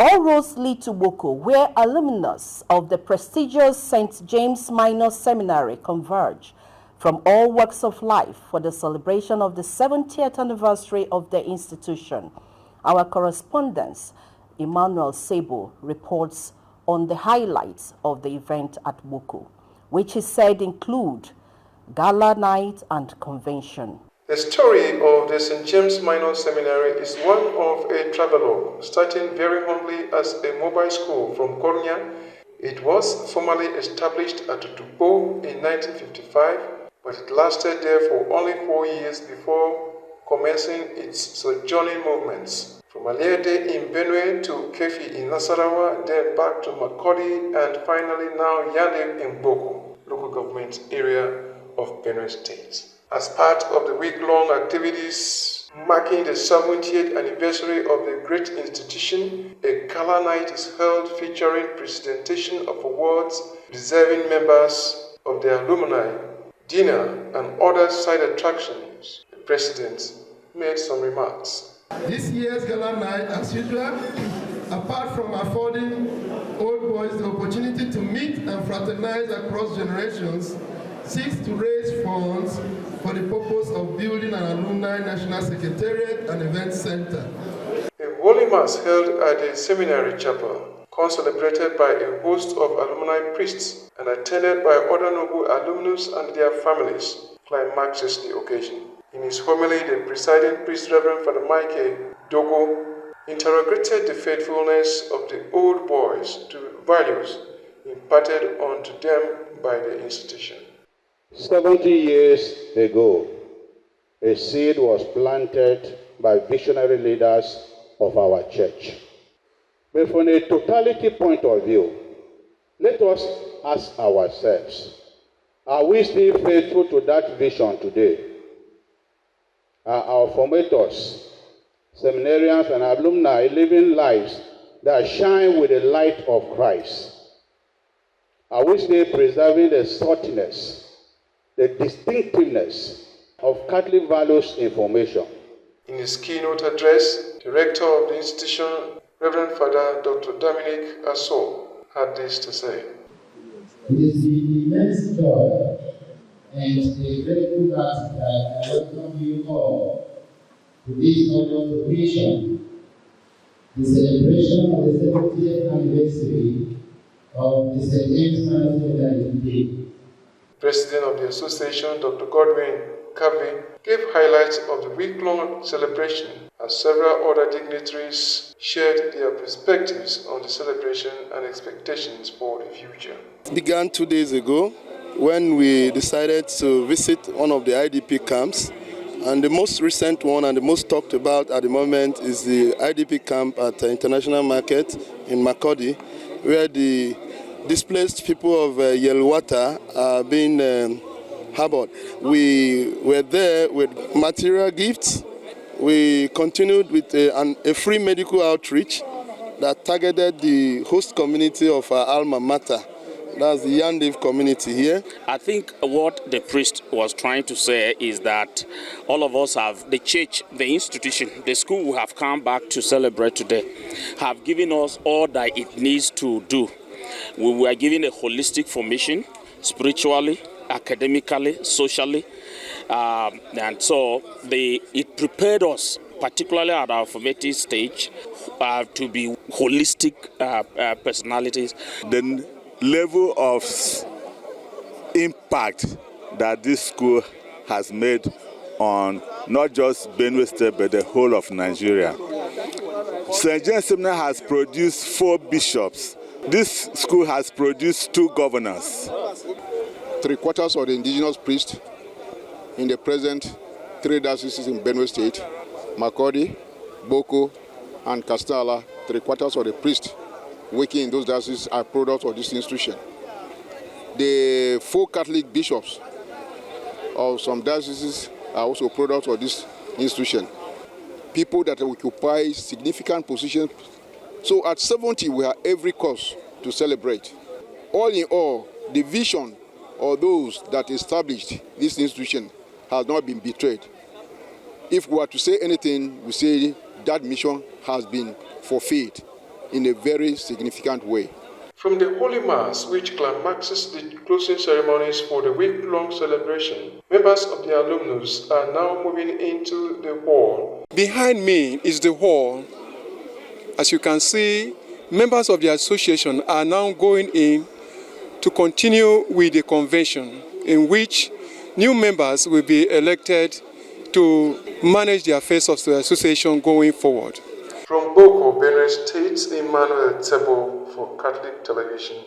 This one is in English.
All roads lead to 𝐒𝐞𝐬, where alumnus of the prestigious St. James Minor Seminary converge from all walks of life for the celebration of the 70th anniversary of the institution. Our correspondent, 𝐒𝐞𝐦𝐤𝐨, reports on the highlights of the event at 𝐒𝐞𝐬, which he said include gala night and convention. The story of the St. James Minor Seminary is one of a travelogue, starting very humbly as a mobile school from Konya. It was formally established at Tukpo in 1955, but it lasted there for only 4 years before commencing its sojourning movements. From Aliede in Benue to Kefi in Nasarawa, then back to Makurdi, and finally now Yande in Boko, local government area of Benue State. As part of the week-long activities marking the 70th anniversary of the great institution, a gala night is held featuring presentation of awards deserving members of the alumni, dinner, and other side attractions. The president made some remarks. This year's gala night, as usual, apart from affording old boys the opportunity to meet and fraternize across generations, seeks to raise funds for the purpose of building an alumni national secretariat and event center. A holy mass held at the seminary chapel, concelebrated by a host of alumni priests and attended by other noble alumnus and their families, climaxes the occasion. In his homily, the presiding priest, Reverend Father 𝐼𝐴 interrogated the faithfulness of the old boys to values imparted onto them by the institution. 70 years ago, a seed was planted by visionary leaders of our church. But from a totality point of view, let us ask ourselves, are we still faithful to that vision today? Are our formators, seminarians, and alumni living lives that shine with the light of Christ? Are we still preserving the saltiness, the distinctiveness of Catholic values information? In his keynote address, the rector of the institution, Reverend Father Dr. Dominic Asso, had this to say. It is with immense joy and a grateful heart that I welcome you all to this honored occasion, the celebration of the 70th anniversary of the St. James Minor Seminary today. President of the association, Dr. �W𝐚𝐫𝐤𝐿, gave highlights of the week-long celebration as several other dignitaries shared their perspectives on the celebration and expectations for the future. It began 2 days ago when we decided to visit one of the IDP camps, and the most recent one and the most talked about at the moment is the IDP camp at the International Market in Makurdi, where the displaced people of Yelwata are being harbored. We were there with material gifts. We continued with a free medical outreach that targeted the host community of our alma mater. That's the Yande community here. I think what the priest was trying to say is that all of us have, the church, the institution, the school we have come back to celebrate today, have given us all that it needs to do. We were given a holistic formation, spiritually, academically, socially, and so it prepared us, particularly at our formative stage, to be holistic personalities. The level of impact that this school has made on not just Benue State but the whole of Nigeria. St. James Seminary has produced 4 bishops. This school has produced 2 governors. 3/4 of the indigenous priests in the present 3 dioceses in Benue State, Makurdi, Boko, and Kastala. 3/4 of the priests working in those dioceses are products of this institution. The 4 Catholic bishops of some dioceses are also products of this institution. People that occupy significant positions. So at 70, we have every cause to celebrate. All in all, the vision of those that established this institution has not been betrayed. If we are to say anything, we say that mission has been fulfilled. in a very significant way. From the Holy Mass, which climaxes the closing ceremonies for the week-long celebration, members of the alumnus are now moving into the hall. Behind me is the hall. As you can see, members of the association are now going in to continue with the convention, in which new members will be elected to manage the affairs of the association going forward. From Boko, Benue State, Emmanuel Tebo for Catholic Television.